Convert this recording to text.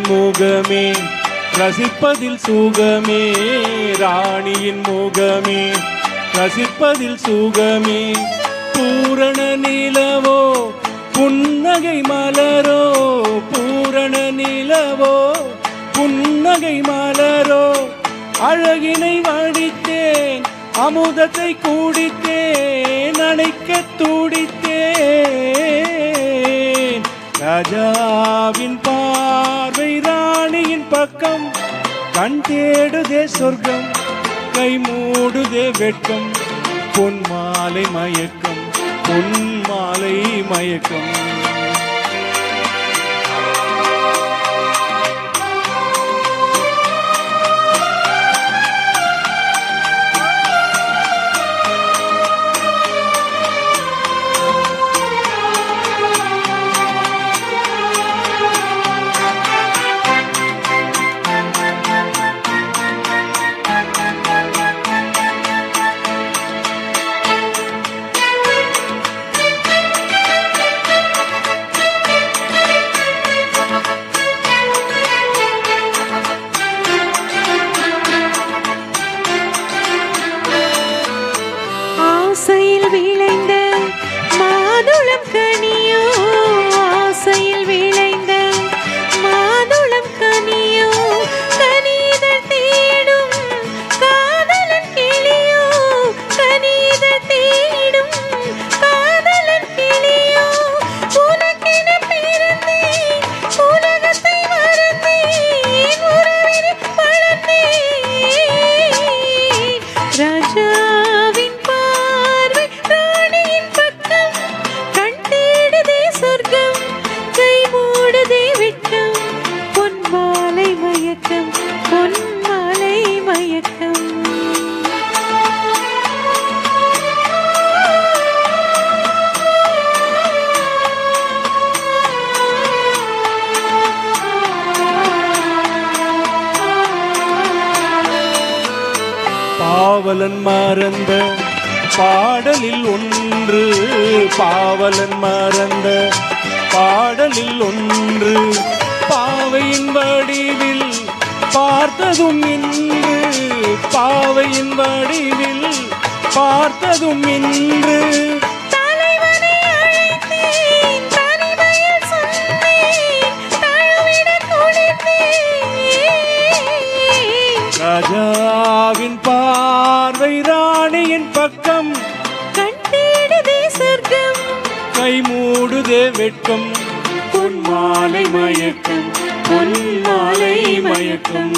முகமே ரசிப்பதில் சுகமே, ராணியின் முகமே ரசிப்பதில் சுகமே. பூரண நிலவோ புன்னகை மலரோ, பூரண நிலவோ புன்னகை மலரோ. அழகினை வடித்தேன் அமுதத்தை கூடித்தேன், அணைக்க துடித்தேன். ராஜாவின் பார்வை ராணியின் பக்கம், கண் தேடுதே சொர்க்கம் கை மூடுதே வெட்கம். பொன் மாலை மயக்கம் பொன் மாலை மயக்கம். ஆசையில் விளைந்த மாதுளம் கனியோ, ஆசையில் விளைந்த மாதுளம் கனியோ. கனிதழ் தேடும் காதலன் கிளியோ, கனிதழ் தேடும் காதலன் கிளியோ. உனக்கென பிறந்தேன் உலகத்தை மறந்தேன், உறவினை வளர்ந்தேன். ராஜா பாவலன் மறந்த பாடலில் ஒன்று, பாவலன் மறந்த பாடலில் ஒன்று. பாவையின் வடிவில் பார்த்ததும் இன்று, பாவையின் வடிவில் பார்த்ததும் இன்று. தலைவனை அழைத்தேன் தனிமையில் சொன்னேன், தழுவிட துடித்தேன். ராஜாவின் பார்வை ராணியின் பக்கம், கண் தேடுதே சொர்க்கம் கை மூடுதே வெட்கம். பொன் மாலை மயக்கம் பொன் மாலை மயக்கம்.